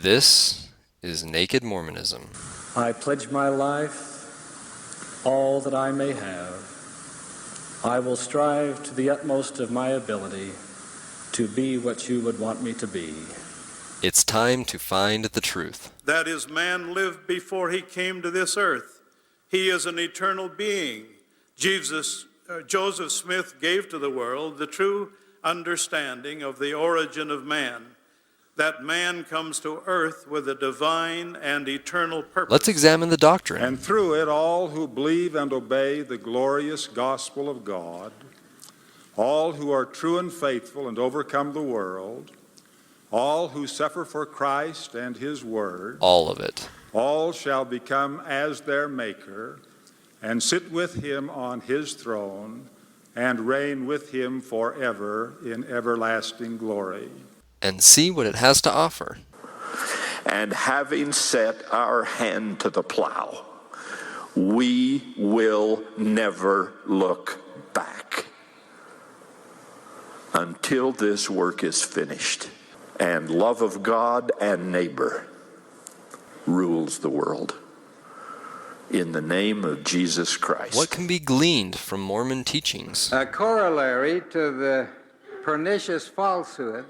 This is Naked Mormonism. I pledge my life, all that I may have. I will strive to the utmost of my ability to be what you would want me to be. It's time to find the truth. That is, man lived before he came to this earth. He is an eternal being. Joseph Smith gave to the world the true understanding of the origin of man, that man comes to earth with a divine and eternal purpose. Let's examine the doctrine. And through it, all who believe and obey the glorious gospel of God, all who are true and faithful and overcome the world, all who suffer for Christ and his word, all of it, all shall become as their Maker and sit with him on his throne and reign with him forever in everlasting glory. And see what it has to offer. And having set our hand to the plow, we will never look back until this work is finished and love of God and neighbor rules the world. In the name of Jesus Christ. What can be gleaned from Mormon teachings? A corollary to the pernicious falsehood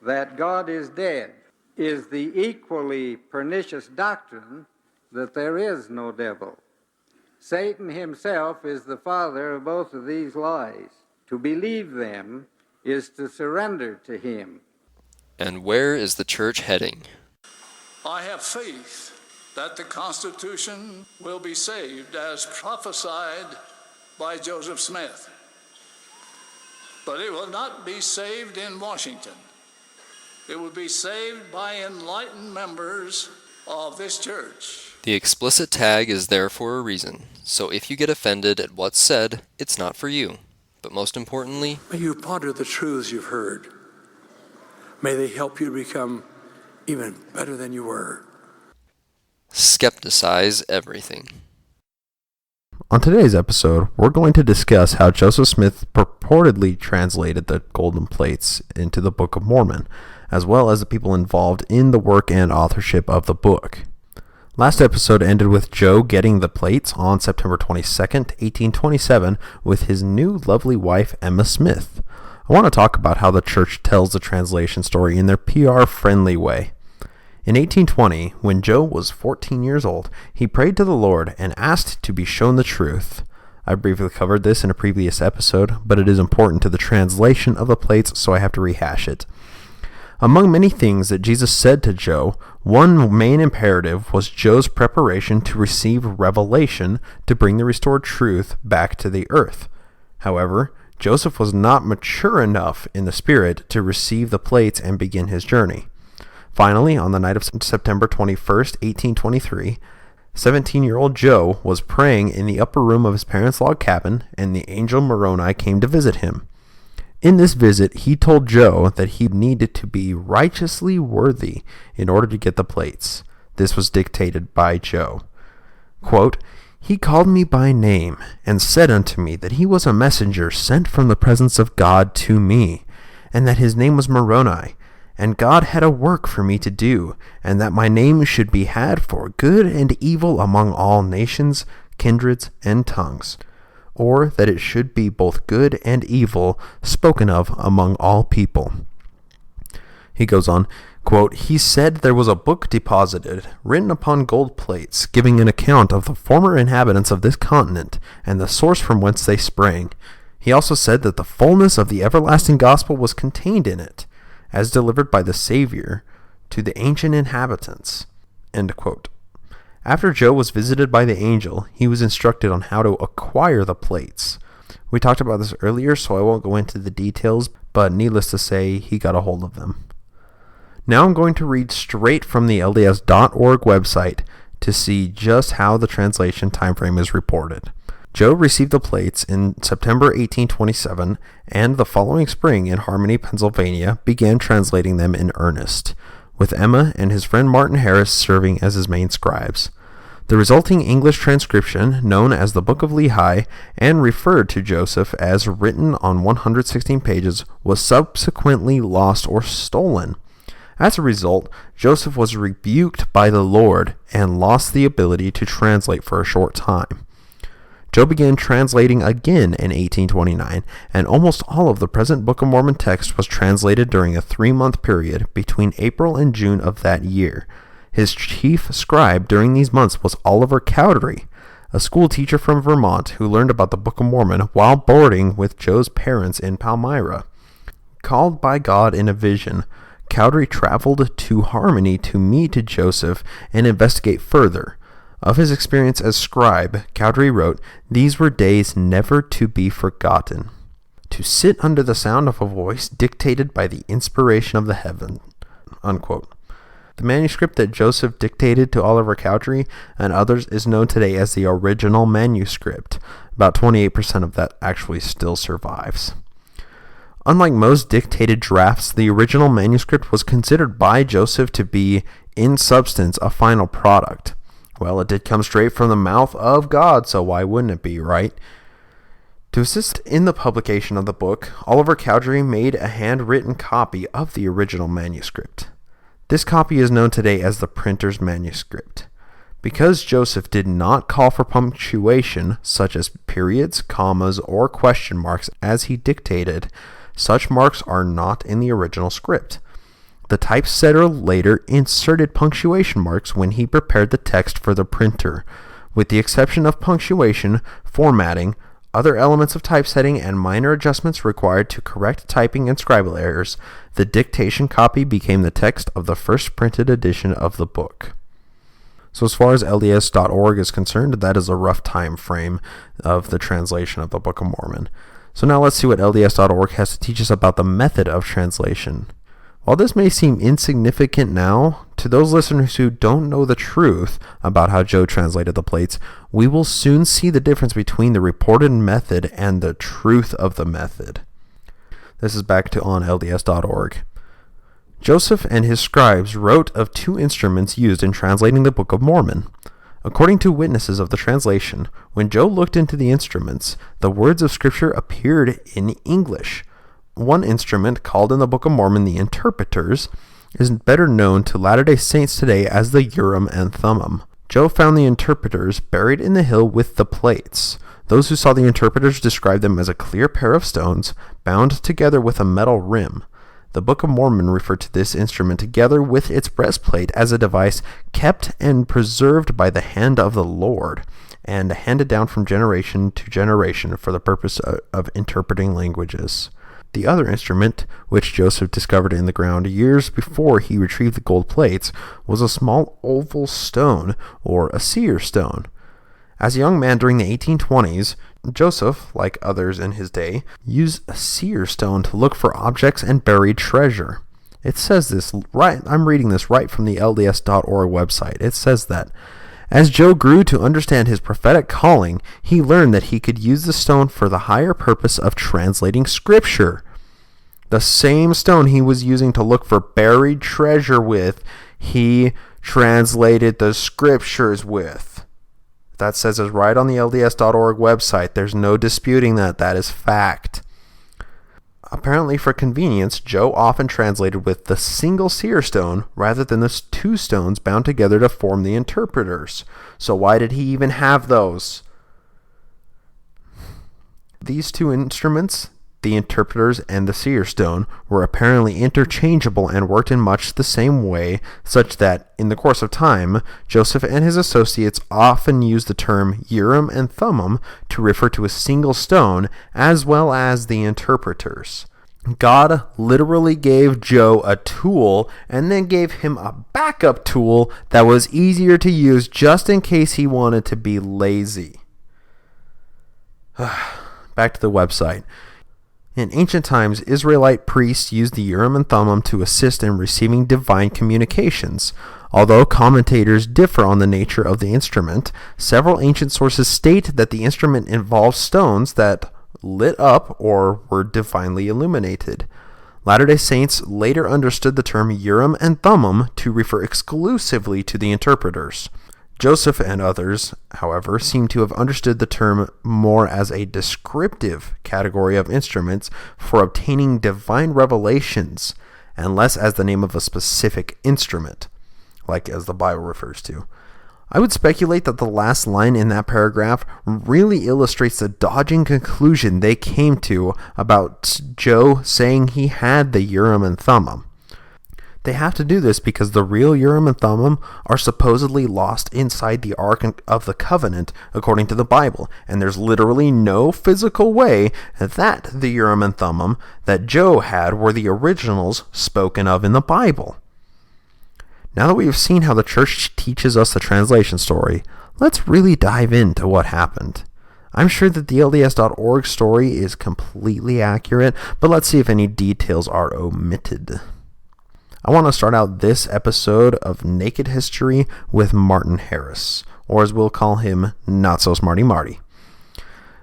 that God is dead is the equally pernicious doctrine that there is no devil. Satan himself is the father of both of these lies. To believe them is to surrender to him. And where is the church heading? I have faith that the Constitution will be saved as prophesied by Joseph Smith. But it will not be saved in Washington. It will be saved by enlightened members of this church. The explicit tag is there for a reason, so if you get offended at what's said, it's not for you. But most importantly, may you ponder the truths you've heard. May they help you become even better than you were. Skepticize everything. On today's episode, we're going to discuss how Joseph Smith purportedly translated the golden plates into the Book of Mormon, as well as the people involved in the work and authorship of the book. Last episode ended with Joe getting the plates on September 22nd, 1827, with his new lovely wife, Emma Smith. I want to talk about how the church tells the translation story in their PR-friendly way. In 1820, when Joe was 14 years old, he prayed to the Lord and asked to be shown the truth. I briefly covered this in a previous episode, but it is important to the translation of the plates, so I have to rehash it. Among many things that Jesus said to Joe, one main imperative was Joe's preparation to receive revelation to bring the restored truth back to the earth. However, Joseph was not mature enough in the spirit to receive the plates and begin his journey. Finally, on the night of September 21st, 1823, 17-year-old Joe was praying in the upper room of his parents' log cabin, and the angel Moroni came to visit him. In this visit, he told Joe that he needed to be righteously worthy in order to get the plates. This was dictated by Joe. Quote, "He called me by name and said unto me that he was a messenger sent from the presence of God to me, and that his name was Moroni, and God had a work for me to do, and that my name should be had for good and evil among all nations, kindreds, and tongues, or that it should be both good and evil spoken of among all people." He goes on, quote, "He said there was a book deposited, written upon gold plates, giving an account of the former inhabitants of this continent, and the source from whence they sprang. He also said that the fullness of the everlasting gospel was contained in it, as delivered by the Savior to the ancient inhabitants." End quote. After Joe was visited by the angel, he was instructed on how to acquire the plates. We talked about this earlier, so I won't go into the details, but needless to say, he got a hold of them. Now I'm going to read straight from the LDS.org website to see just how the translation timeframe is reported. Joe received the plates in September 1827, and the following spring in Harmony, Pennsylvania, began translating them in earnest, with Emma and his friend Martin Harris serving as his main scribes. The resulting English transcription, known as the Book of Lehi, and referred to Joseph as written on 116 pages, was subsequently lost or stolen. As a result, Joseph was rebuked by the Lord and lost the ability to translate for a short time. Joe began translating again in 1829, and almost all of the present Book of Mormon text was translated during a 3-month period between April and June of that year. His chief scribe during these months was Oliver Cowdery, a school teacher from Vermont who learned about the Book of Mormon while boarding with Joe's parents in Palmyra. Called by God in a vision, Cowdery traveled to Harmony to meet Joseph and investigate further. Of his experience as scribe, Cowdery wrote, "These were days never to be forgotten. To sit under the sound of a voice dictated by the inspiration of the heaven." Unquote. The manuscript that Joseph dictated to Oliver Cowdery and others is known today as the original manuscript. About 28% of that actually still survives. Unlike most dictated drafts, the original manuscript was considered by Joseph to be, in substance, a final product. Well, it did come straight from the mouth of God, so why wouldn't it be, right? To assist in the publication of the book, Oliver Cowdery made a handwritten copy of the original manuscript. This copy is known today as the printer's manuscript. Because Joseph did not call for punctuation, such as periods, commas, or question marks as he dictated, such marks are not in the original script. The typesetter later inserted punctuation marks when he prepared the text for the printer. With the exception of punctuation, formatting, other elements of typesetting, and minor adjustments required to correct typing and scribal errors, the dictation copy became the text of the first printed edition of the book. So as far as LDS.org is concerned, that is a rough time frame of the translation of the Book of Mormon. So now let's see what LDS.org has to teach us about the method of translation. While this may seem insignificant now, to those listeners who don't know the truth about how Joe translated the plates, we will soon see the difference between the reported method and the truth of the method. This is back to on LDS.org. Joseph and his scribes wrote of 2 instruments used in translating the Book of Mormon. According to witnesses of the translation, when Joe looked into the instruments, the words of Scripture appeared in English. One instrument, called in the Book of Mormon the interpreters, is better known to Latter-day Saints today as the Urim and Thummim. Joe found the interpreters buried in the hill with the plates. Those who saw the interpreters described them as a clear pair of stones bound together with a metal rim. The Book of Mormon referred to this instrument together with its breastplate as a device kept and preserved by the hand of the Lord and handed down from generation to generation for the purpose of interpreting languages. The other instrument, which Joseph discovered in the ground years before he retrieved the gold plates, was a small oval stone, or a seer stone. As a young man during the 1820s, Joseph, like others in his day, used a seer stone to look for objects and buried treasure. It says this right, I'm reading this right from the LDS.org website. It says that, as Joe grew to understand his prophetic calling, he learned that he could use the stone for the higher purpose of translating Scripture. The same stone he was using to look for buried treasure with, he translated the Scriptures with. That says it right on the LDS.org website. There's no disputing that. That is fact. Apparently, for convenience, Joe often translated with the single seer stone rather than the 2 stones bound together to form the interpreters. So why did he even have those? These 2 instruments, the interpreters and the seer stone, were apparently interchangeable and worked in much the same way, such that, in the course of time, Joseph and his associates often used the term Urim and Thummim to refer to a single stone, as well as the interpreters. God literally gave Joe a tool and then gave him a backup tool that was easier to use just in case he wanted to be lazy. Back to the website. In ancient times, Israelite priests used the Urim and Thummim to assist in receiving divine communications. Although commentators differ on the nature of the instrument, several ancient sources state that the instrument involved stones that lit up or were divinely illuminated. Latter-day Saints later understood the term Urim and Thummim to refer exclusively to the interpreters. Joseph and others, however, seem to have understood the term more as a descriptive category of instruments for obtaining divine revelations, and less as the name of a specific instrument, like as the Bible refers to. I would speculate that the last line in that paragraph really illustrates the dodging conclusion they came to about Joe saying he had the Urim and Thummim. They have to do this because the real Urim and Thummim are supposedly lost inside the Ark of the Covenant, according to the Bible, and there's literally no physical way that the Urim and Thummim that Joe had were the originals spoken of in the Bible. Now that we have seen how the church teaches us the translation story, let's really dive into what happened. I'm sure that the LDS.org story is completely accurate, but let's see if any details are omitted. I want to start out this episode of Naked History with Martin Harris, or as we'll call him, Not So Smarty Marty.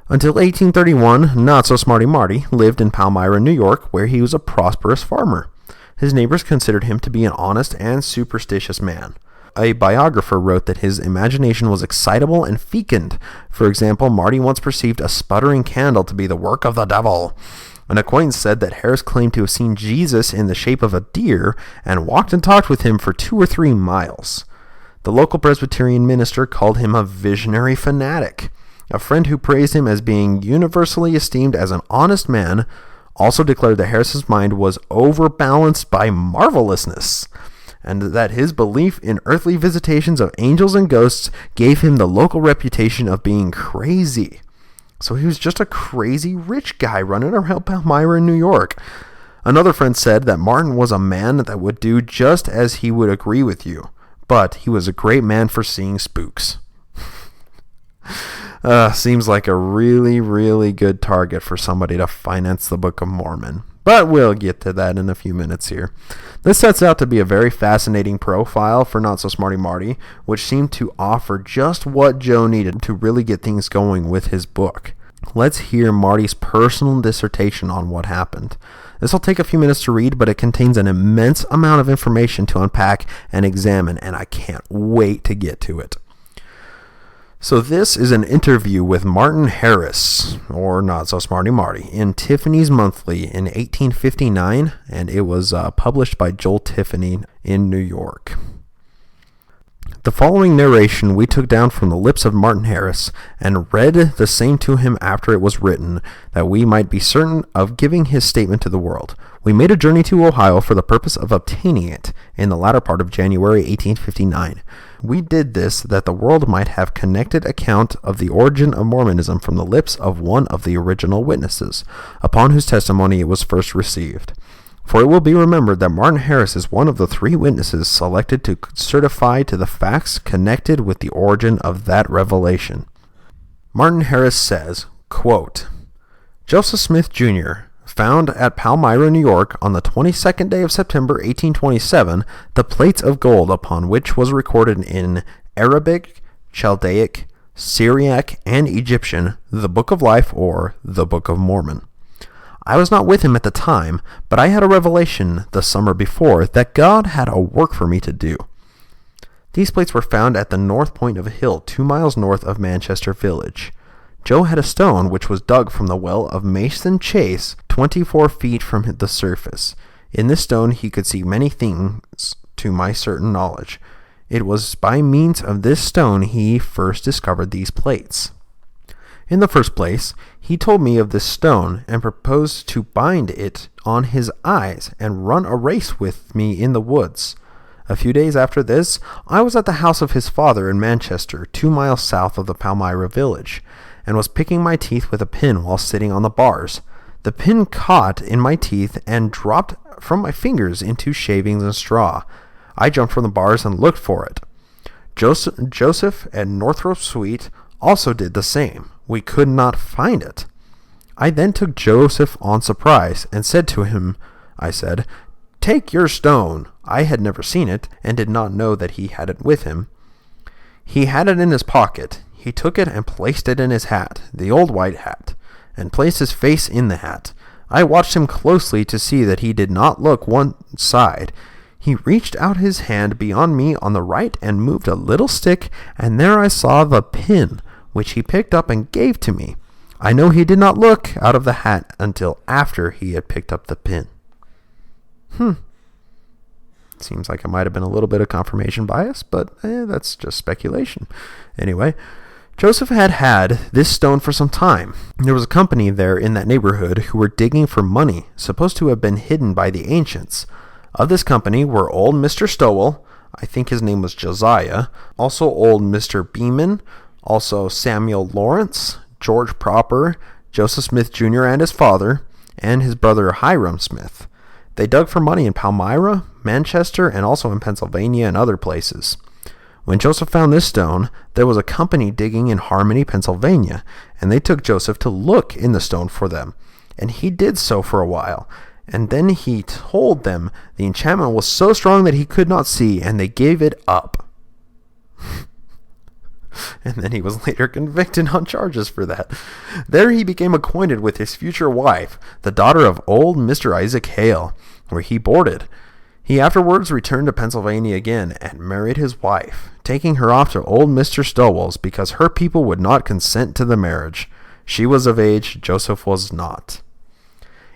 Until 1831, Not So Smarty Marty lived in Palmyra, New York, where he was a prosperous farmer. His neighbors considered him to be an honest and superstitious man. A biographer wrote that his imagination was excitable and fecund. For example, Marty once perceived a sputtering candle to be the work of the devil. An acquaintance said that Harris claimed to have seen Jesus in the shape of a deer and walked and talked with him for 2 or 3 miles. The local Presbyterian minister called him a visionary fanatic. A friend who praised him as being universally esteemed as an honest man also declared that Harris's mind was overbalanced by marvelousness, and that his belief in earthly visitations of angels and ghosts gave him the local reputation of being crazy. So he was just a crazy rich guy running around Palmyra in New York. Another friend said that Martin was a man that would do just as he would agree with you, but he was a great man for seeing spooks. Seems like a really, really good target for somebody to finance the Book of Mormon. But we'll get to that in a few minutes here. This sets out to be a very fascinating profile for Not So Smarty Marty, which seemed to offer just what Joe needed to really get things going with his book. Let's hear Marty's personal dissertation on what happened. This will take a few minutes to read, but it contains an immense amount of information to unpack and examine, and I can't wait to get to it. So this is an interview with Martin Harris, or Not So Smarty Marty, in Tiffany's Monthly in 1859, and it was published by Joel Tiffany in New York. The following narration we took down from the lips of Martin Harris, and read the same to him after it was written, that we might be certain of giving his statement to the world. We made a journey to Ohio for the purpose of obtaining it in the latter part of January 1859. We did this that the world might have connected account of the origin of Mormonism from the lips of one of the original witnesses, upon whose testimony it was first received. For it will be remembered that Martin Harris is one of the 3 witnesses selected to certify to the facts connected with the origin of that revelation. Martin Harris says, quote, Joseph Smith, Jr., found at Palmyra, New York, on the 22nd day of September, 1827, the plates of gold upon which was recorded in Arabic, Chaldaic, Syriac, and Egyptian, the Book of Life, or the Book of Mormon. I was not with him at the time, but I had a revelation the summer before that God had a work for me to do. These plates were found at the north point of a hill 2 miles north of Manchester village. Joe had a stone which was dug from the well of Mason Chase 24 feet from the surface. In this stone he could see many things to my certain knowledge. It was by means of this stone he first discovered these plates. In the first place, he told me of this stone and proposed to bind it on his eyes and run a race with me in the woods. A few days after this, I was at the house of his father in Manchester, 2 miles south of the Palmyra village, and was picking my teeth with a pin while sitting on the bars. The pin caught in my teeth and dropped from my fingers into shavings and straw. I jumped from the bars and looked for it. Joseph at Northrop Suite also did the same. We could not find it. I then took Joseph on surprise and said to him, I said, "Take your stone." I had never seen it and did not know that he had it with him. He had it in his pocket. He took it and placed it in his hat, the old white hat, and placed his face in the hat. I watched him closely to see that he did not look one side. He reached out his hand beyond me on the right and moved a little stick, and there I saw the pin, which he picked up and gave to me. I know he did not look out of the hat until after he had picked up the pin. Seems like it might have been a little bit of confirmation bias, but that's just speculation. Anyway, Joseph had this stone for some time. There was a company there in that neighborhood who were digging for money, supposed to have been hidden by the ancients. Of this company were old Mr. Stowell, I think his name was Josiah, also old Mr. Beeman, also Samuel Lawrence, George Proper, Joseph Smith Jr. and his father, and his brother Hiram Smith. They dug for money in Palmyra, Manchester, and also in Pennsylvania and other places. When Joseph found this stone, there was a company digging in Harmony, Pennsylvania, and they took Joseph to look in the stone for them. And he did so for a while. And then he told them the enchantment was so strong that he could not see, and they gave it up. And then he was later convicted on charges for that. There he became acquainted with his future wife, the daughter of old Mr. Isaac Hale, where he boarded. He afterwards returned to Pennsylvania again and married his wife, taking her off to old Mr. Stowell's because her people would not consent to the marriage. She was of age, Joseph was not.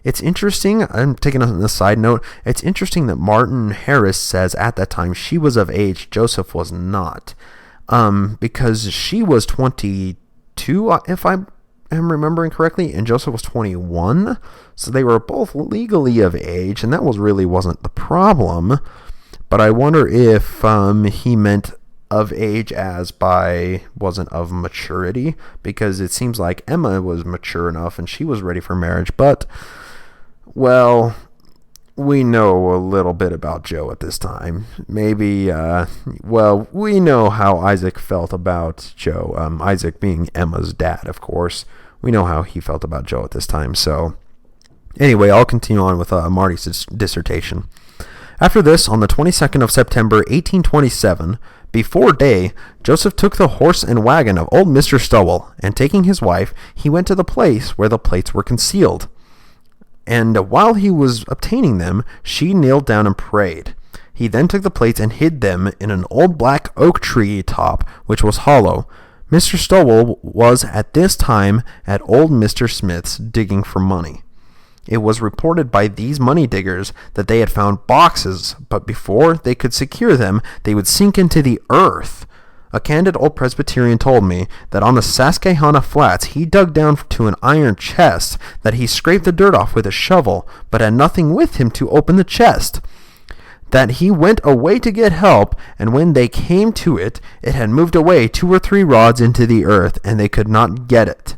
It's interesting, I'm taking a side note, it's interesting that Martin Harris says at that time she was of age, Joseph was not. Because she was 22, if I am remembering correctly, and Joseph was 21, so they were both legally of age, and that wasn't the problem. But I wonder if he meant of age as wasn't of maturity, because it seems like Emma was mature enough and she was ready for marriage, but, well, we know a little bit about Joe at this time. Maybe, we know how Isaac felt about Joe. Isaac being Emma's dad, of course. We know how he felt about Joe at this time. So, anyway, I'll continue on with Marty's dissertation. After this, on the 22nd of September, 1827, before day, Joseph took the horse and wagon of old Mr. Stowell, and taking his wife, he went to the place where the plates were concealed. And while he was obtaining them, she kneeled down and prayed. He then took the plates and hid them in an old black oak tree top, which was hollow. Mr. Stowell was at this time at old Mr. Smith's digging for money. It was reported by these money diggers that they had found boxes, but before they could secure them, they would sink into the earth. A candid old Presbyterian told me that on the Susquehanna Flats he dug down to an iron chest, that he scraped the dirt off with a shovel, but had nothing with him to open the chest. That he went away to get help, and when they came to it, it had moved away 2 or 3 rods into the earth, and they could not get it.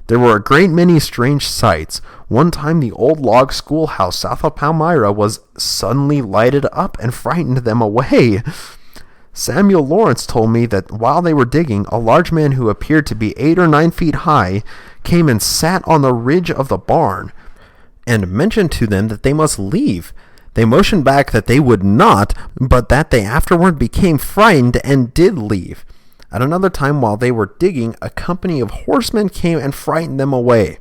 There were a great many strange sights. One time the old log schoolhouse south of Palmyra was suddenly lighted up and frightened them away. Samuel Lawrence told me that while they were digging, a large man who appeared to be 8 or 9 feet high came and sat on the ridge of the barn, and mentioned to them that they must leave. They motioned back that they would not, but that they afterward became frightened and did leave. At another time, while they were digging, a company of horsemen came and frightened them away.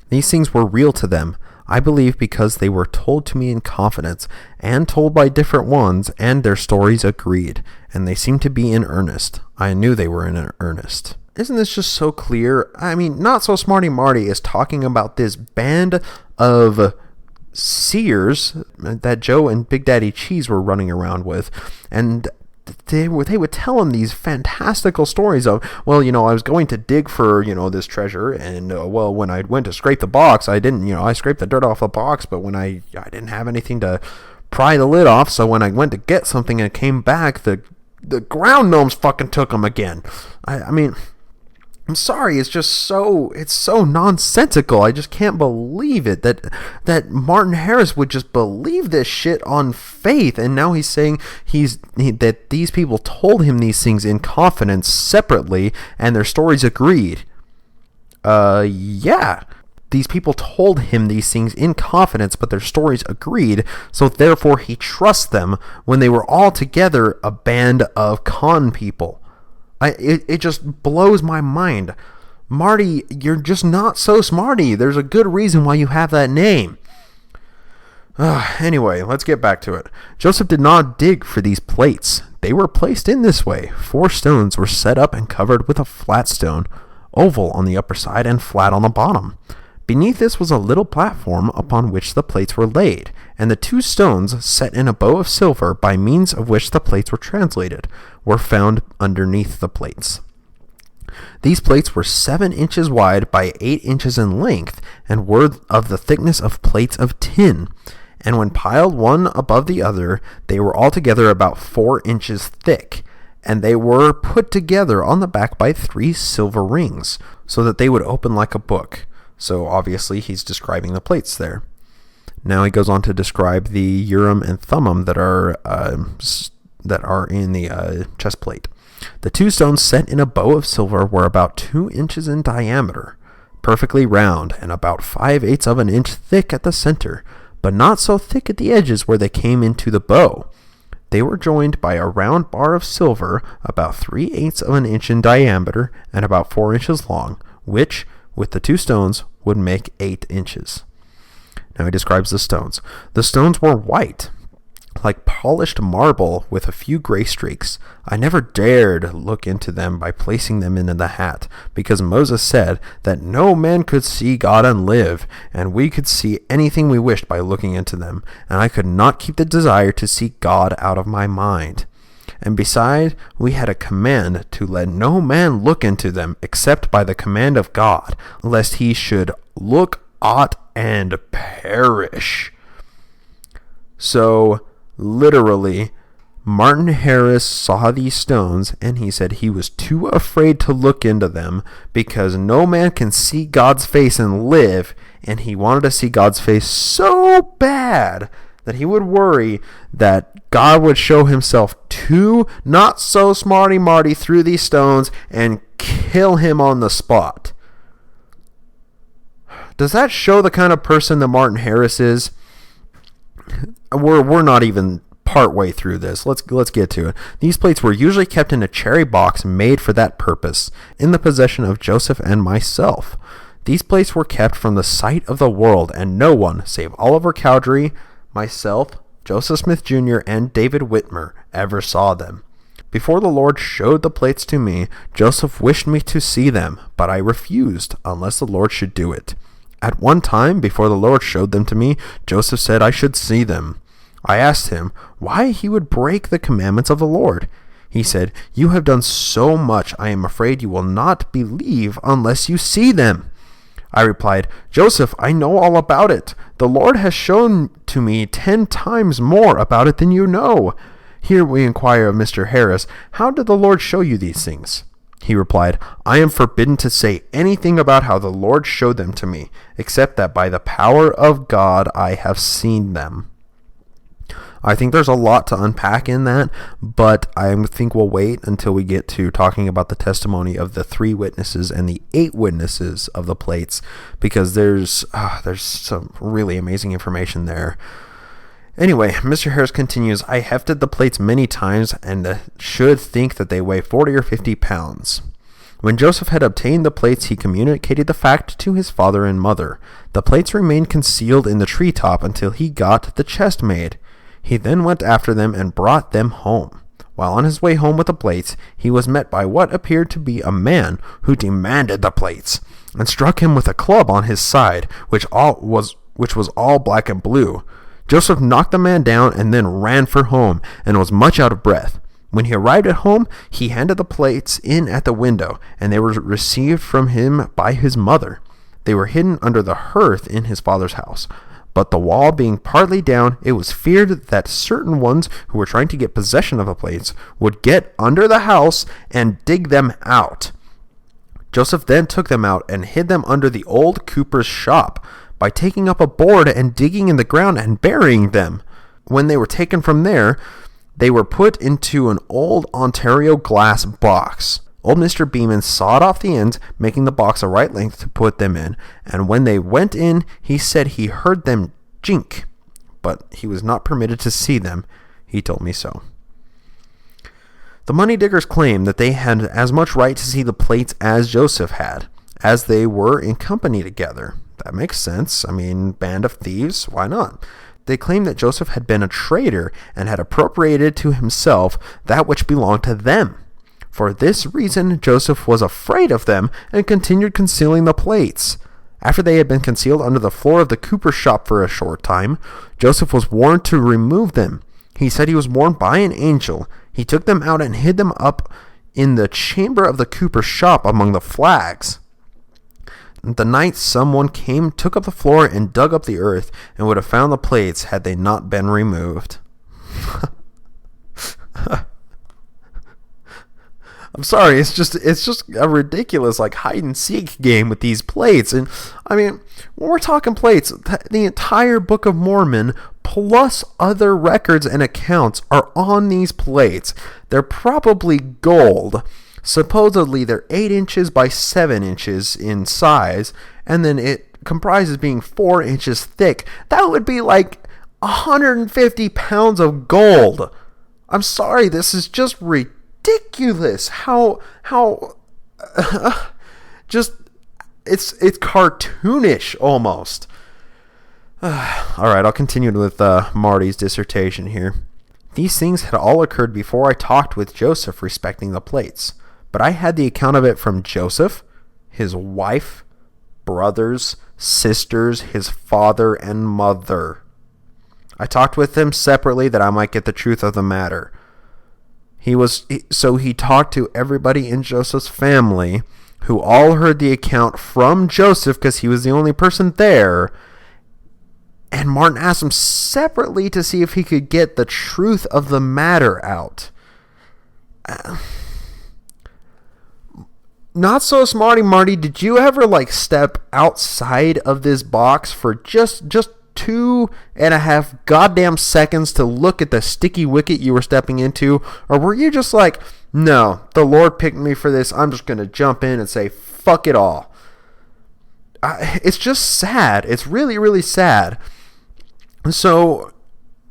These things were real to them, I believe, because they were told to me in confidence, and told by different ones, and their stories agreed, and they seemed to be in earnest. I knew they were in earnest. Isn't this just so clear? I mean, Not So Smarty Marty is talking about this band of seers that Joe and Big Daddy Cheese were running around with, and they would tell him these fantastical stories of, well, I was going to dig for, this treasure, and, when I went to scrape the box, I didn't, I scraped the dirt off the box, but when I didn't have anything to pry the lid off, so when I went to get something and came back, the ground gnomes fucking took them again. I mean, I'm sorry, it's so nonsensical. I just can't believe it that Martin Harris would just believe this shit on faith, and now he's saying that these people told him these things in confidence separately, and their stories agreed. Yeah. These people told him these things in confidence, but their stories agreed, so therefore he trusts them when they were all together a band of con people. It just blows my mind. Marty, you're just not so smarty. There's a good reason why you have that name. Anyway, let's get back to it. Joseph did not dig for these plates. They were placed in this way. 4 stones were set up and covered with a flat stone, oval on the upper side and flat on the bottom. Beneath this was a little platform upon which the plates were laid, and the 2 stones set in a bow of silver by means of which the plates were translated were found underneath the plates. These plates were 7 inches wide by 8 inches in length, and were of the thickness of plates of tin, and when piled one above the other, they were altogether about 4 inches thick, and they were put together on the back by 3 silver rings, so that they would open like a book. So obviously he's describing the plates there. Now he goes on to describe the Urim and Thummim that are in the chest plate. The 2 stones set in a bow of silver were about 2 inches in diameter, perfectly round, and about 5/8 of an inch thick at the center, but not so thick at the edges where they came into the bow. They were joined by a round bar of silver about 3/8 of an inch in diameter and about 4 inches long, which, with the 2 stones, would make 8 inches. Now he describes the stones. The stones were white, like polished marble with a few gray streaks. I never dared look into them by placing them into the hat, because Moses said that no man could see God and live, and we could see anything we wished by looking into them, and I could not keep the desire to see God out of my mind. And beside, we had a command to let no man look into them except by the command of God, lest he should look aught and perish. So, literally, Martin Harris saw these stones, and he said he was too afraid to look into them because no man can see God's face and live, and he wanted to see God's face so bad that he would worry that God would show himself too not so smarty-marty through these stones and kill him on the spot. Does that show the kind of person that Martin Harris is? We're not even part way through this. Let's get to it. These plates were usually kept in a cherry box made for that purpose, in the possession of Joseph and myself. These plates were kept from the sight of the world, and no one, save Oliver Cowdery, myself, Joseph Smith Jr., and David Whitmer, ever saw them. Before the Lord showed the plates to me, Joseph wished me to see them, but I refused, unless the Lord should do it. At one time, before the Lord showed them to me, Joseph said I should see them. I asked him why he would break the commandments of the Lord. He said, "You have done so much, I am afraid you will not believe unless you see them." I replied, "Joseph, I know all about it. The Lord has shown to me 10 times more about it than you know." Here we inquire of Mr. Harris, "How did the Lord show you these things?" He replied, "I am forbidden to say anything about how the Lord showed them to me, except that by the power of God I have seen them." I think there's a lot to unpack in that, but I think we'll wait until we get to talking about the testimony of the 3 witnesses and the 8 witnesses of the plates, because there's some really amazing information there. Anyway, Mr. Harris continues, "I hefted the plates many times and should think that they weigh 40 or 50 pounds. When Joseph had obtained the plates, he communicated the fact to his father and mother. The plates remained concealed in the treetop until he got the chest made. He then went after them and brought them home. While on his way home with the plates, he was met by what appeared to be a man who demanded the plates, and struck him with a club on his side, which was all black and blue. Joseph knocked the man down and then ran for home, and was much out of breath. When he arrived at home, he handed the plates in at the window, and they were received from him by his mother. They were hidden under the hearth in his father's house. But the wall being partly down, it was feared that certain ones who were trying to get possession of the plates would get under the house and dig them out. Joseph then took them out and hid them under the old cooper's shop, by taking up a board and digging in the ground and burying them. When they were taken from there, they were put into an old Ontario glass box. Old Mr. Beeman sawed off the ends, making the box a right length to put them in, and when they went in, he said he heard them jink, but he was not permitted to see them. He told me so. The money diggers claimed that they had as much right to see the plates as Joseph had, as they were in company together. That makes sense. I mean, band of thieves, why not? They claimed that Joseph had been a traitor and had appropriated to himself that which belonged to them. For this reason, Joseph was afraid of them and continued concealing the plates. After they had been concealed under the floor of the cooper's shop for a short time, Joseph was warned to remove them. He said he was warned by an angel. He took them out and hid them up in the chamber of the cooper's shop among the flags. The night someone came, took up the floor, and dug up the earth, and would have found the plates had they not been removed. I'm sorry, it's just a ridiculous like hide and seek game with these plates. And I mean, when we're talking plates, the entire Book of Mormon plus other records and accounts are on these plates. They're probably gold. Supposedly they're 8 inches by 7 inches in size, and then it comprises being 4 inches thick. That would be like 150 pounds of gold. I'm sorry, this is just ridiculous. How just it's cartoonish almost. All right, I'll continue with Marty's dissertation here. These things had all occurred before I talked with Joseph respecting the plates, but I had the account of it from Joseph, his wife, brothers, sisters, his father, and mother. I talked with them separately that I might get the truth of the matter. He talked to everybody in Joseph's family, who all heard the account from Joseph because he was the only person there. And Martin asked him separately to see if he could get the truth of the matter out. Not so smarty Marty, did you ever like step outside of this box for just 2.5 goddamn seconds to look at the sticky wicket you were stepping into? Or were you just like, no, the Lord picked me for this, I'm just going to jump in and say, fuck it all? It's just sad. It's really, really sad. So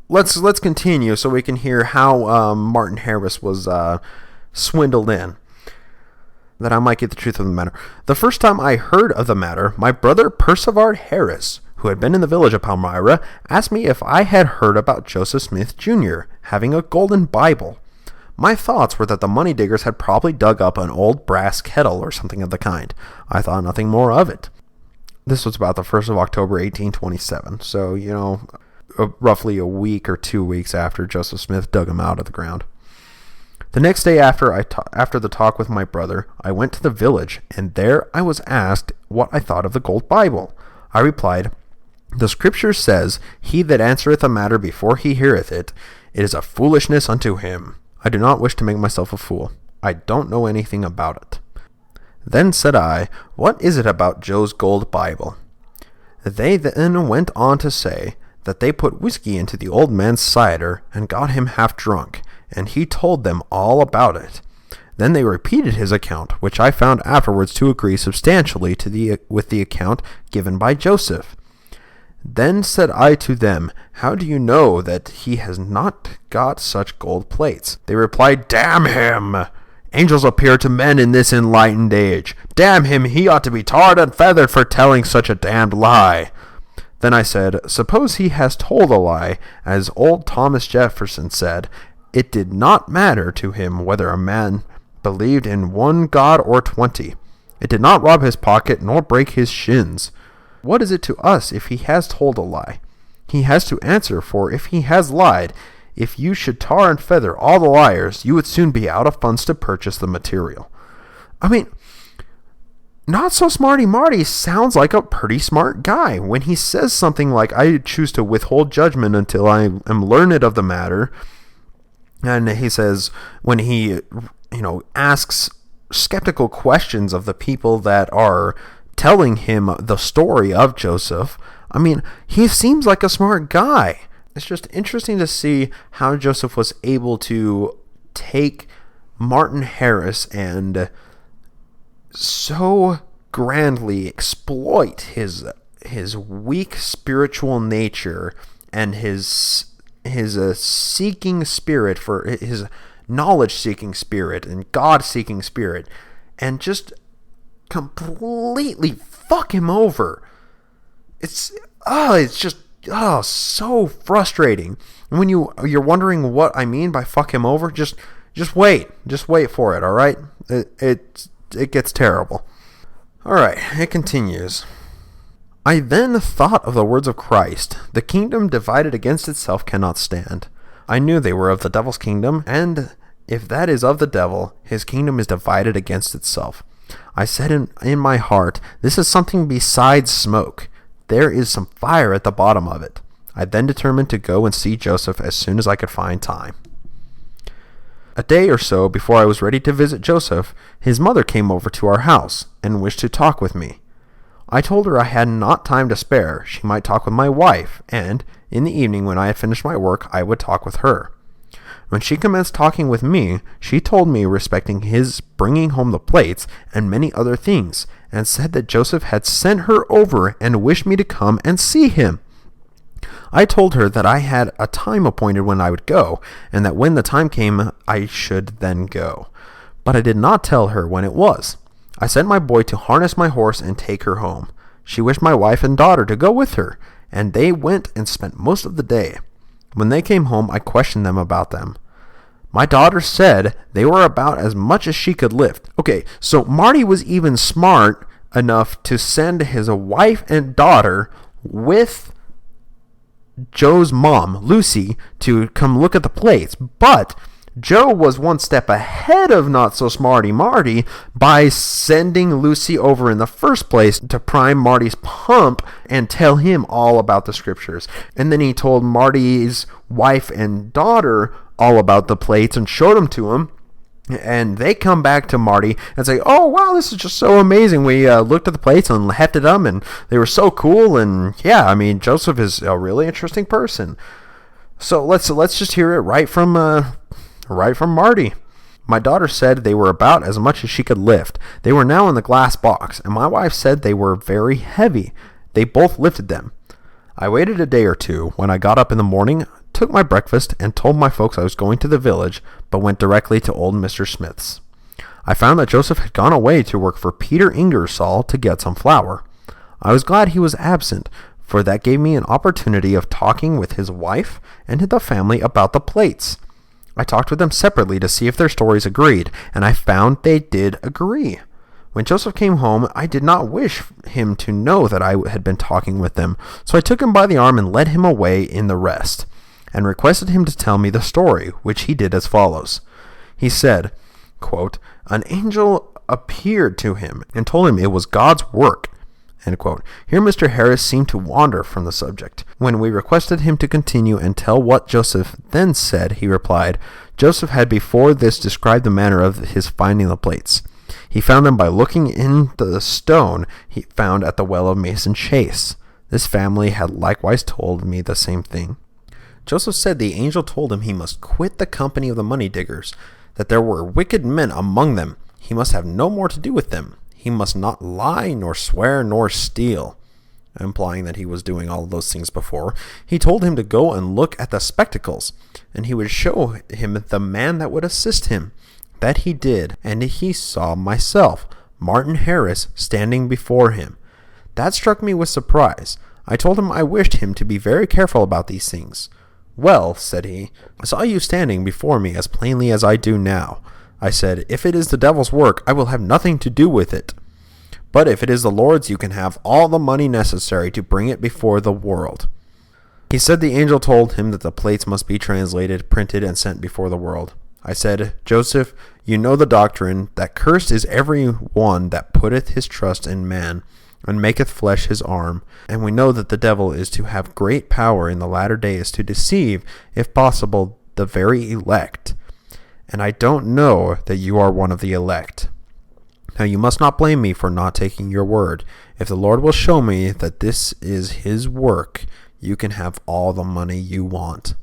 let's continue so we can hear how Martin Harris was swindled in, that I might get the truth of the matter. The first time I heard of the matter, my brother Percivard Harris, who had been in the village of Palmyra, asked me if I had heard about Joseph Smith Jr. having a golden Bible. My thoughts were that the money diggers had probably dug up an old brass kettle or something of the kind. I thought nothing more of it. This was about the 1st of October, 1827. So, roughly a week or 2 weeks after Joseph Smith dug him out of the ground. The next day after the talk with my brother, I went to the village, and there I was asked what I thought of the gold Bible. I replied, "The Scripture says, he that answereth a matter before he heareth it, it is a foolishness unto him. I do not wish to make myself a fool. I don't know anything about it." Then said I, "What is it about Joe's gold Bible?" They then went on to say that they put whiskey into the old man's cider and got him half drunk, and he told them all about it. Then they repeated his account, which I found afterwards to agree substantially with the account given by Joseph. Then said I to them, "How do you know that he has not got such gold plates?" They replied, "Damn him! Angels appear to men in this enlightened age. Damn him, he ought to be tarred and feathered for telling such a damned lie." Then I said, "Suppose he has told a lie, as old Thomas Jefferson said, it did not matter to him whether a man believed in one God or 20. It did not rob his pocket nor break his shins. What is it to us if he has told a lie? He has to answer for if he has lied. If you should tar and feather all the liars, you would soon be out of funds to purchase the material." I mean, Not So Smarty Marty sounds like a pretty smart guy when he says something like, "I choose to withhold judgment until I am learned of the matter." And he says, when he, asks skeptical questions of the people that are telling him the story of Joseph, I mean, he seems like a smart guy. It's just interesting to see how Joseph was able to take Martin Harris and so grandly exploit his weak spiritual nature and his seeking spirit, for his knowledge-seeking spirit and God-seeking spirit, and just completely fuck him over. It's just so frustrating. And when you're wondering what I mean by fuck him over, just wait for it. All right, it gets terrible. All right, it continues. I then thought of the words of Christ, "The kingdom divided against itself cannot stand." I knew they were of the devil's kingdom, and if that is of the devil, his kingdom is divided against itself. I said in my heart, "This is something besides smoke. There is some fire at the bottom of it." I then determined to go and see Joseph as soon as I could find time. A day or so before I was ready to visit Joseph, his mother came over to our house and wished to talk with me. I told her I had not time to spare. She might talk with my wife, and in the evening when I had finished my work, I would talk with her. When she commenced talking with me, she told me respecting his bringing home the plates and many other things, and said that Joseph had sent her over and wished me to come and see him. I told her that I had a time appointed when I would go, and that when the time came, I should then go. But I did not tell her when it was. I sent my boy to harness my horse and take her home. She wished my wife and daughter to go with her, and they went and spent most of the day. When they came home, I questioned them about them. My daughter said they were about as much as she could lift. Okay, so Marty was even smart enough to send his wife and daughter with Joe's mom, Lucy, to come look at the plates, but Joe was one step ahead of not so smarty Marty by sending Lucy over in the first place to prime Marty's pump and tell him all about the scriptures. And then he told Marty's wife and daughter all about the plates and showed them to him. And they come back to Marty and say, "Oh, wow, this is just so amazing. We looked at the plates and hefted them, and they were so cool. And yeah, I mean, Joseph is a really interesting person." So let's just hear it right from Marty. My daughter said they were about as much as she could lift. They were now in the glass box, and my wife said they were very heavy. They both lifted them. I waited a day or two. When I got up in the morning, took my breakfast, and told my folks I was going to the village, but went directly to old Mr. Smith's. I found that Joseph had gone away to work for Peter Ingersoll to get some flour. I was glad he was absent, for that gave me an opportunity of talking with his wife and the family about the plates. I talked with them separately to see if their stories agreed, and I found they did agree. When Joseph came home, I did not wish him to know that I had been talking with them, so I took him by the arm and led him away in the rest, and requested him to tell me the story, which he did as follows. He said, quote, "An angel appeared to him and told him it was God's work." End quote. Here Mr. Harris seemed to wander from the subject. When we requested him to continue and tell what Joseph then said, he replied, Joseph had before this described the manner of his finding the plates. He found them by looking in the stone he found at the well of Mason Chase. This family had likewise told me the same thing. Joseph said the angel told him he must quit the company of the money diggers, that there were wicked men among them. He must have no more to do with them. He must not lie, nor swear, nor steal, implying that he was doing all of those things before. He told him to go and look at the spectacles, and he would show him the man that would assist him. That he did, and he saw myself, Martin Harris, standing before him. That struck me with surprise. I told him I wished him to be very careful about these things. Well, said he, I saw you standing before me as plainly as I do now. I said, if it is the devil's work, I will have nothing to do with it. But if it is the Lord's, you can have all the money necessary to bring it before the world. He said the angel told him that the plates must be translated, printed, and sent before the world. I said, Joseph, you know the doctrine, that cursed is every one that putteth his trust in man, and maketh flesh his arm. And we know that the devil is to have great power in the latter days to deceive, if possible, the very elect. And I don't know that you are one of the elect. Now you must not blame me for not taking your word. If the Lord will show me that this is his work, you can have all the money you want.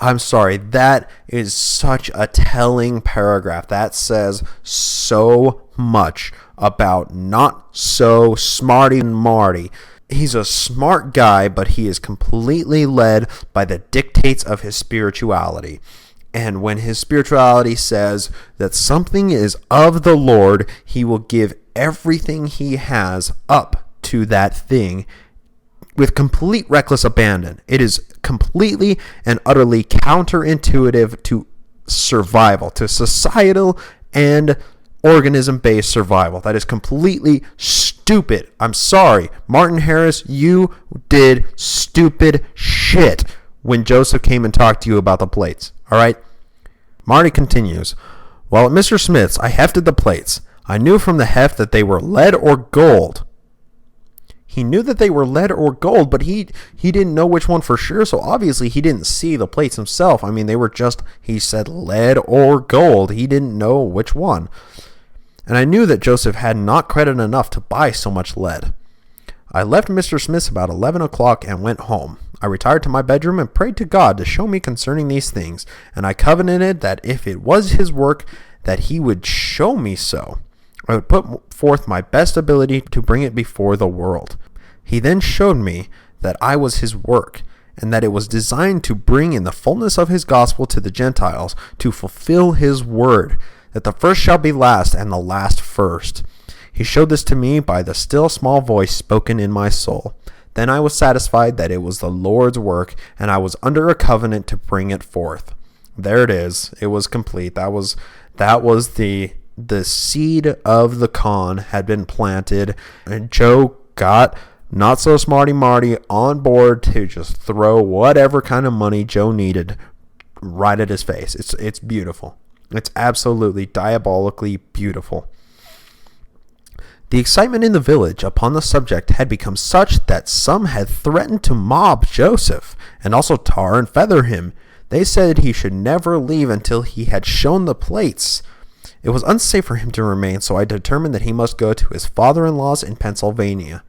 I'm sorry, that is such a telling paragraph. That says so much about not so smarty Marty. He's a smart guy, but he is completely led by the dictates of his spirituality. And when his spirituality says that something is of the Lord, he will give everything he has up to that thing with complete reckless abandon. It is completely and utterly counterintuitive to survival, to societal and organism-based survival. That is completely stupid stupid. I'm sorry. Martin Harris, you did stupid shit when Joseph came and talked to you about the plates. All right? Marty continues, while at Mr. Smith's, I hefted the plates. I knew from the heft that they were lead or gold. He knew that they were lead or gold, but he didn't know which one for sure, so obviously he didn't see the plates himself. I mean, they were just, he said lead or gold. He didn't know which one. And I knew that Joseph had not credit enough to buy so much lead. I left Mr. Smith's about 11 o'clock and went home. I retired to my bedroom and prayed to God to show me concerning these things, and I covenanted that if it was his work, that he would show me so. I would put forth my best ability to bring it before the world. He then showed me that I was his work, and that it was designed to bring in the fullness of his gospel to the Gentiles, to fulfill his word, that the first shall be last, and the last first. He showed this to me by the still small voice spoken in my soul. Then I was satisfied that it was the Lord's work, and I was under a covenant to bring it forth. There it is. It was complete. That was the seed of the con had been planted, and Joe got Not So Smarty Marty on board to just throw whatever kind of money Joe needed right at his face. It's beautiful. It's absolutely diabolically beautiful. The excitement in the village upon the subject had become such that some had threatened to mob Joseph and also tar and feather him. They said he should never leave until he had shown the plates. It was unsafe for him to remain, so I determined that he must go to his father-in-law's in Pennsylvania.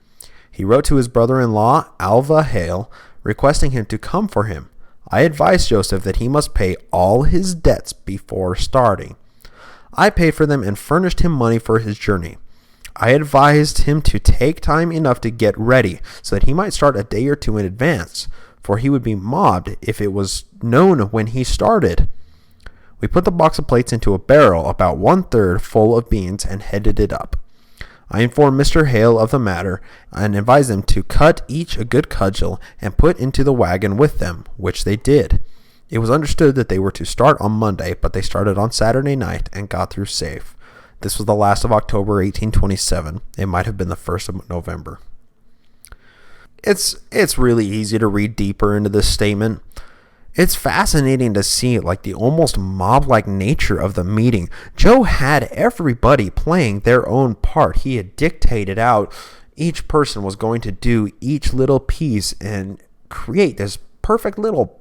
He wrote to his brother-in-law, Alva Hale, requesting him to come for him. I advised Joseph that he must pay all his debts before starting. I paid for them and furnished him money for his journey. I advised him to take time enough to get ready so that he might start a day or two in advance, for he would be mobbed if it was known when he started. We put the box of plates into a barrel about 1/3 full of beans and headed it up. I informed Mr. Hale of the matter and advised them to cut each a good cudgel and put into the wagon with them, which they did. It was understood that they were to start on Monday, but they started on Saturday night and got through safe. This was the last of October 1827. It might have been the 1st of November. It's really easy to read deeper into this statement. It's fascinating to see the almost mob-like nature of the meeting. Joe had everybody playing their own part. He had dictated out each person was going to do each little piece and create this perfect little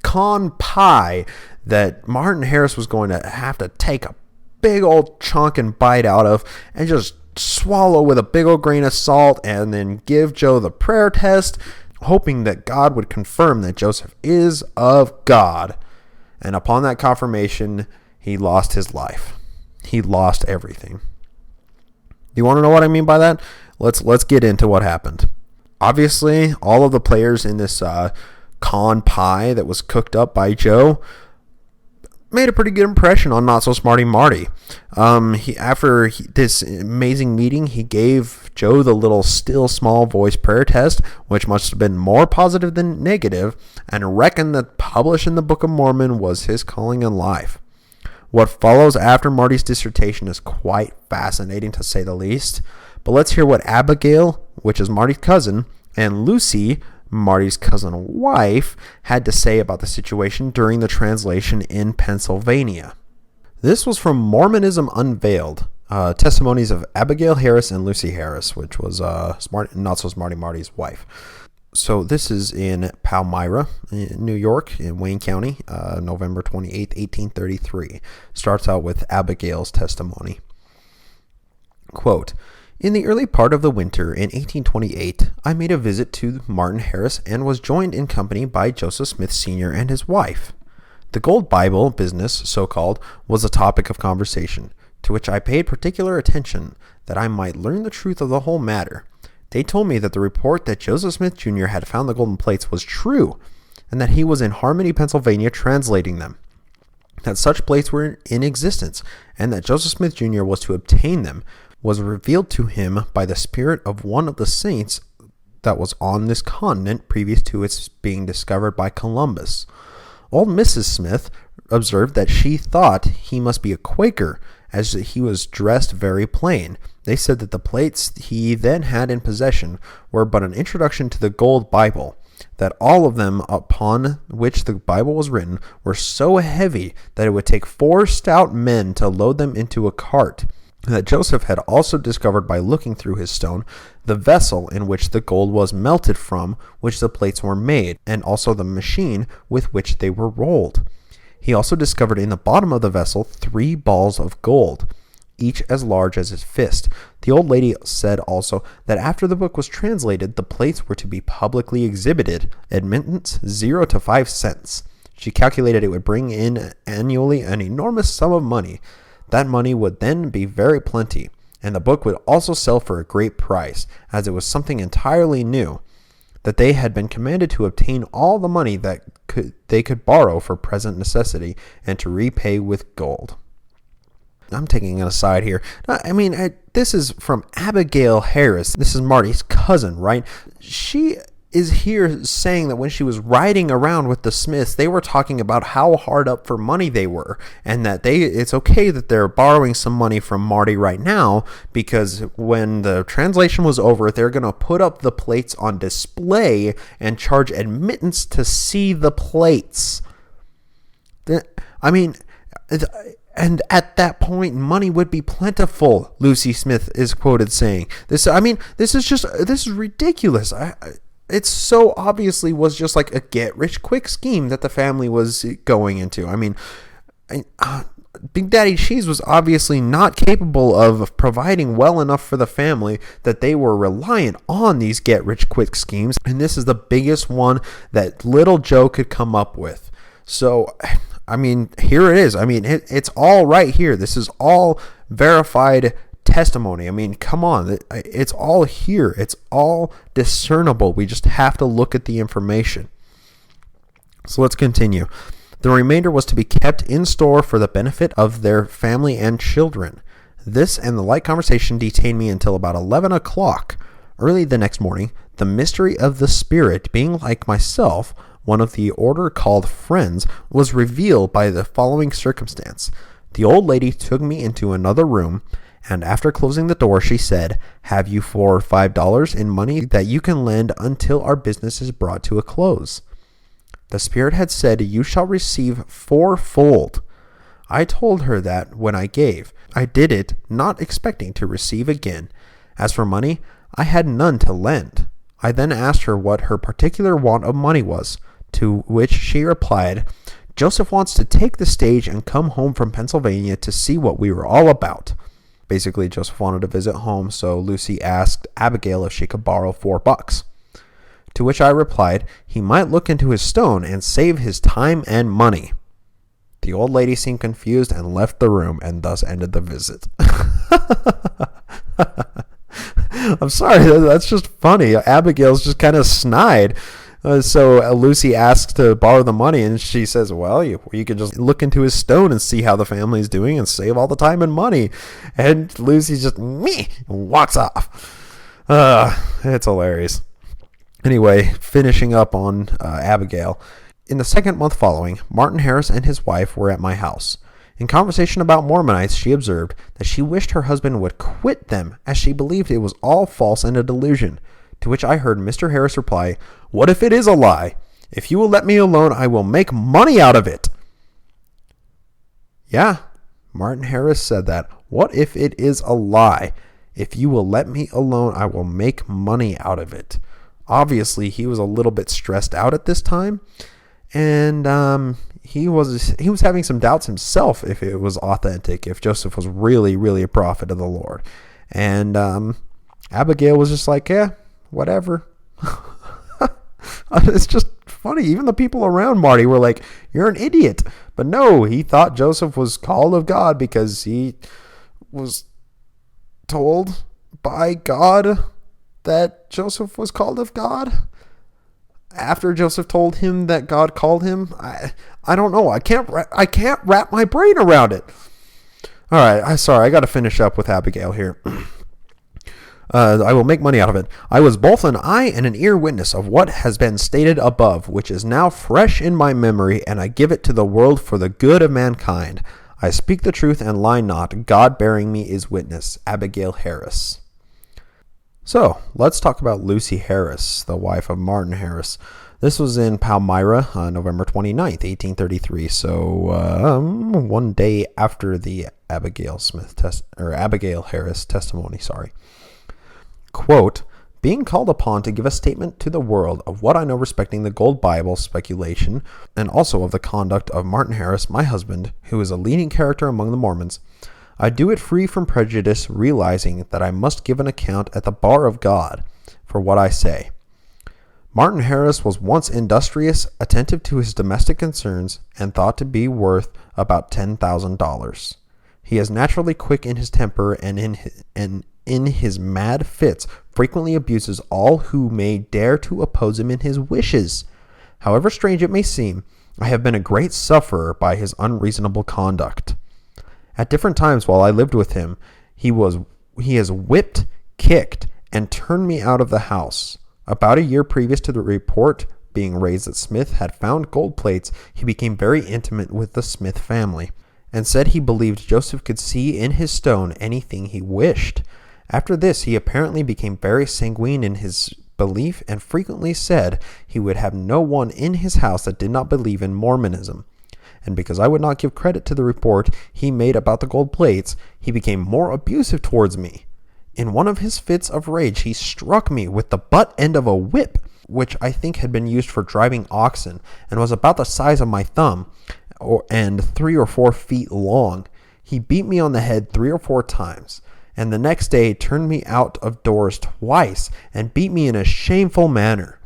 con pie that Martin Harris was going to have to take a big old chunk and bite out of and just swallow with a big old grain of salt, and then give Joe the prayer test, hoping that God would confirm that Joseph is of God. And upon that confirmation, he lost his life. He lost everything. Do you want to know what I mean by that? Let's get into what happened. Obviously, all of the players in this con pie that was cooked up by Joe made a pretty good impression on Not So Smarty Marty. After this amazing meeting, he gave Joe the little still small voice prayer test, which must have been more positive than negative, and reckoned that publishing the Book of Mormon was his calling in life. What follows after Marty's dissertation is quite fascinating, to say the least. But let's hear what Abigail, which is Marty's cousin, and Lucy, Marty's cousin wife, had to say about the situation during the translation in Pennsylvania. This was from Mormonism Unveiled, testimonies of Abigail Harris and Lucy Harris, which was Not So Smarty Marty's wife. So this is in Palmyra, in New York, in Wayne County, November 28, 1833. Starts out with Abigail's testimony. Quote, in the early part of the winter in 1828, I made a visit to Martin Harris and was joined in company by Joseph Smith Sr. and his wife. The gold Bible business, so-called, was a topic of conversation, to which I paid particular attention, that I might learn the truth of the whole matter. They told me that the report that Joseph Smith Jr. had found the golden plates was true, and that he was in Harmony, Pennsylvania, translating them, that such plates were in existence, and that Joseph Smith Jr. was to obtain them, was revealed to him by the spirit of one of the saints that was on this continent previous to its being discovered by Columbus. Old Mrs. Smith observed that she thought he must be a Quaker, as he was dressed very plain. They said that the plates he then had in possession were but an introduction to the gold Bible, that all of them upon which the Bible was written were so heavy that it would take 4 stout men to load them into a cart, that Joseph had also discovered by looking through his stone the vessel in which the gold was melted from which the plates were made, and also the machine with which they were rolled. He also discovered in the bottom of the vessel 3 balls of gold, each as large as his fist. The old lady said also that after the book was translated, the plates were to be publicly exhibited, admittance 0 to 5 cents. She calculated it would bring in annually an enormous sum of money. That money would then be very plenty, and the book would also sell for a great price, as it was something entirely new, that they had been commanded to obtain all the money that they could borrow for present necessity, and to repay with gold. I'm taking an aside here. This is from Abigail Harris. This is Marty's cousin, right? She is here saying that when she was riding around with the Smiths, they were talking about how hard up for money they were, and that it's okay that they're borrowing some money from Marty right now, because when the translation was over, they're going to put up the plates on display and charge admittance to see the plates. And at that point, money would be plentiful, Lucy Smith is quoted saying. This is ridiculous. It so obviously was just like a get-rich-quick scheme that the family was going into. Big Daddy Cheese was obviously not capable of providing well enough for the family, that they were reliant on these get-rich-quick schemes, and this is the biggest one that little Joe could come up with. So, here it is. It's all right here. This is all verified testimony. Come on. It's all here. It's all discernible. We just have to look at the information. So let's continue. The remainder was to be kept in store for the benefit of their family and children. This and the light conversation detained me until about 11 o'clock. Early the next morning, the mystery of the Spirit, being like myself, one of the order called Friends, was revealed by the following circumstance. The old lady took me into another room, and after closing the door, she said, "Have you $4 or $5 in money that you can lend until our business is brought to a close?" The Spirit had said, "You shall receive 4-fold." I told her that when I gave, I did it not expecting to receive again. As for money, I had none to lend. I then asked her what her particular want of money was, to which she replied, "Joseph wants to take the stage and come home from Pennsylvania to see what we were all about." Basically, Joseph wanted to visit home, so Lucy asked Abigail if she could borrow $4. To which I replied, he might look into his stone and save his time and money. The old lady seemed confused and left the room, and thus ended the visit. I'm sorry, that's just funny. Abigail's just kind of snide. So Lucy asks to borrow the money, and she says, well, you can just look into his stone and see how the family's doing and save all the time and money. And Lucy just walks off. It's hilarious. Anyway, finishing up on Abigail. In the second month following, Martin Harris and his wife were at my house. In conversation about Mormonites, she observed that she wished her husband would quit them, as she believed it was all false and a delusion. To which I heard Mr. Harris reply, "What if it is a lie? If you will let me alone, I will make money out of it." Yeah, Martin Harris said that. What if it is a lie? If you will let me alone, I will make money out of it. Obviously, he was a little bit stressed out at this time, and he was having some doubts himself if it was authentic, if Joseph was really, really a prophet of the Lord. And Abigail was just like, yeah, whatever. It's just funny. Even the people around Marty were like, you're an idiot. But no, he thought Joseph was called of God because he was told by God that Joseph was called of God. After Joseph told him that God called him, I don't know. I can't wrap my brain around it. All right, I got to finish up with Abigail here. I will make money out of it. I was both an eye and an ear witness of what has been stated above, which is now fresh in my memory, and I give it to the world for the good of mankind. I speak the truth and lie not. God bearing me is witness. Abigail Harris. So, let's talk about Lucy Harris, the wife of Martin Harris. This was in Palmyra on November 29th, 1833. So, one day after the Abigail Harris testimony. Quote, being called upon to give a statement to the world of what I know respecting the gold Bible speculation, and also of the conduct of Martin Harris, my husband, who is a leading character among the Mormons, I do it free from prejudice, realizing that I must give an account at the bar of God for what I say. Martin Harris was once industrious, attentive to his domestic concerns, and thought to be worth about $10,000. He is naturally quick in his temper, and in his mad fits frequently abuses all who may dare to oppose him in his wishes. However strange it may seem, I have been a great sufferer by his unreasonable conduct. At different times while I lived with him, he has whipped, kicked, and turned me out of the house. About a year previous to the report being raised that Smith had found gold plates, he became very intimate with the Smith family, and said he believed Joseph could see in his stone anything he wished. After this, he apparently became very sanguine in his belief and frequently said he would have no one in his house that did not believe in Mormonism. And because I would not give credit to the report he made about the gold plates, he became more abusive towards me. In one of his fits of rage, he struck me with the butt end of a whip, which I think had been used for driving oxen, and was about the size of my thumb, and 3 or 4 feet long. He beat me on the head 3 or 4 times, and the next day turned me out of doors twice, and beat me in a shameful manner.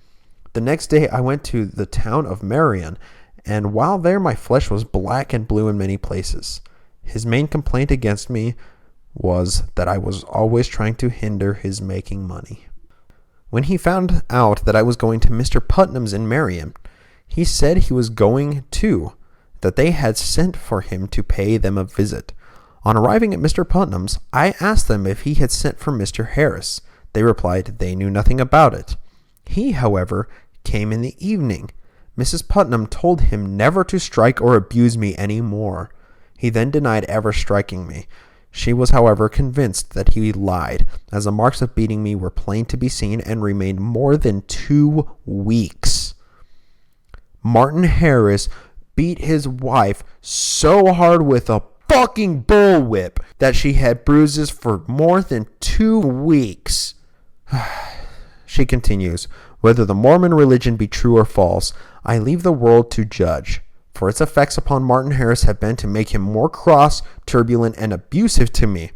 The next day I went to the town of Marion, and while there my flesh was black and blue in many places. His main complaint against me was that I was always trying to hinder his making money. When he found out that I was going to Mr. Putnam's in Marion, he said he was going too, that they had sent for him to pay them a visit. On arriving at Mr. Putnam's, I asked them if he had sent for Mr. Harris. They replied they knew nothing about it. He, however, came in the evening. Mrs. Putnam told him never to strike or abuse me any more. He then denied ever striking me. She was, however, convinced that he lied, as the marks of beating me were plain to be seen and remained more than 2 weeks. Martin Harris beat his wife so hard with a fucking bullwhip that she had bruises for more than 2 weeks. She continues, whether the Mormon religion be true or false, I leave the world to judge, for its effects upon Martin Harris have been to make him more cross, turbulent, and abusive to me.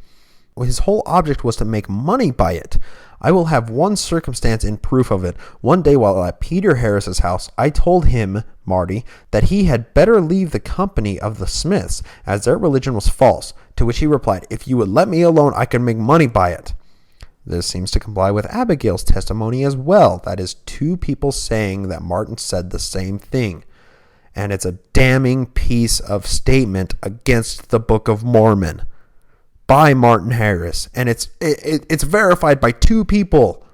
His whole object was to make money by it. I will have one circumstance in proof of it. One day while at Peter Harris's house, I told him, Marty, that he had better leave the company of the Smiths, as their religion was false, to which he replied, if you would let me alone, I could make money by it. This seems to comply with Abigail's testimony as well. That is 2 people saying that Martin said the same thing. And it's a damning piece of statement against the Book of Mormon by Martin Harris. And it's verified by 2 people.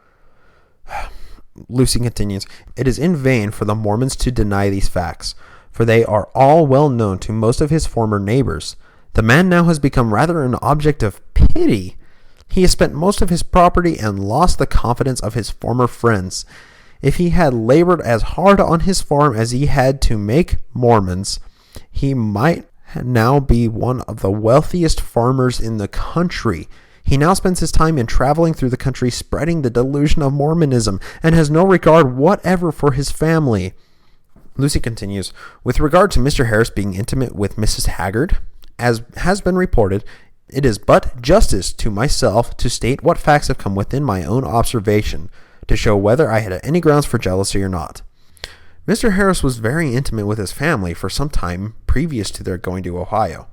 Lucy continues, it is in vain for the Mormons to deny these facts, for they are all well known to most of his former neighbors. The man now has become rather an object of pity. He has spent most of his property and lost the confidence of his former friends. If he had labored as hard on his farm as he had to make Mormons, he might now be one of the wealthiest farmers in the country. He now spends his time in traveling through the country spreading the delusion of Mormonism and has no regard whatever for his family. Lucy continues, with regard to Mr. Harris being intimate with Mrs. Haggard, as has been reported, it is but justice to myself to state what facts have come within my own observation, to show whether I had any grounds for jealousy or not. Mr. Harris was very intimate with his family for some time previous to their going to Ohio.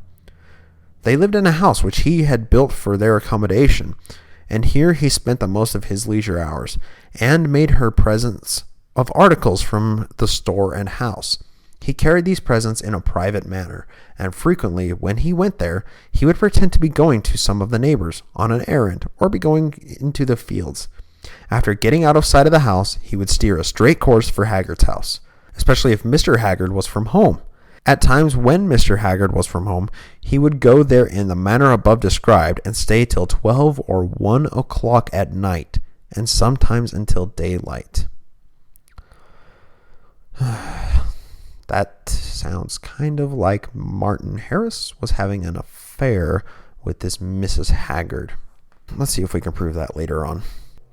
They lived in a house which he had built for their accommodation, and here he spent the most of his leisure hours, and made her presents of articles from the store and house. He carried these presents in a private manner, and frequently, when he went there, he would pretend to be going to some of the neighbors on an errand, or be going into the fields. After getting out of sight of the house, he would steer a straight course for Haggard's house, especially if Mr. Haggard was from home. At times when Mr. Haggard was from home, he would go there in the manner above described and stay till 12 or 1 o'clock at night, and sometimes until daylight. That sounds kind of like Martin Harris was having an affair with this Mrs. Haggard. Let's see if we can prove that later on.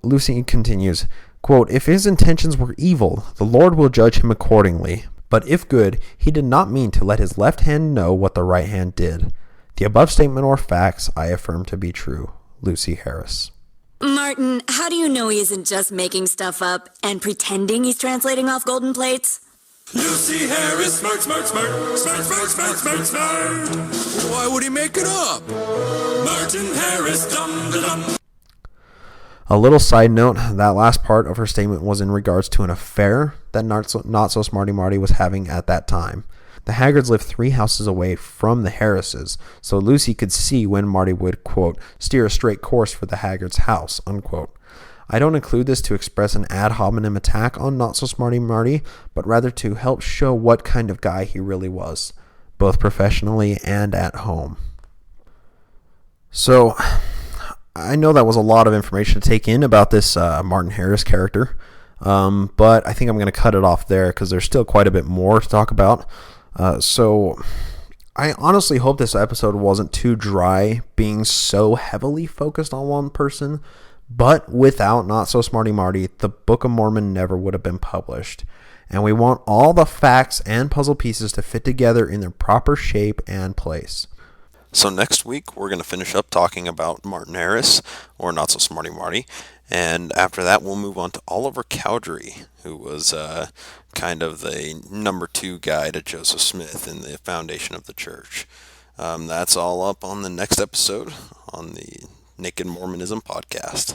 Lucy continues, quote, "If his intentions were evil, the Lord will judge him accordingly. But if good, he did not mean to let his left hand know what the right hand did. The above statement or facts I affirm to be true. Lucy Harris." Martin, how do you know he isn't just making stuff up and pretending he's translating off golden plates? Lucy Harris, smart, smart, smart, smart, smart, smart, smart, smart. Why would he make it up? Martin Harris, dum-da-dum. A little side note, that last part of her statement was in regards to an affair that Not-So-Smarty Marty was having at that time. The Haggards lived 3 houses away from the Harrises, so Lucy could see when Marty would, quote, steer a straight course for the Haggards' house, unquote. I don't include this to express an ad hominem attack on Not-So-Smarty Marty, but rather to help show what kind of guy he really was, both professionally and at home. So, I know that was a lot of information to take in about this Martin Harris character, but I think I'm going to cut it off there because there's still quite a bit more to talk about. So I honestly hope this episode wasn't too dry, being so heavily focused on one person, but without Not-So-Smarty Marty, the Book of Mormon never would have been published. And we want all the facts and puzzle pieces to fit together in their proper shape and place. So next week, we're going to finish up talking about Martin Harris, or Not-So-Smarty Marty, and after that, we'll move on to Oliver Cowdery, who was kind of the number 2 guy to Joseph Smith in the foundation of the church. That's all up on the next episode on the Naked Mormonism podcast.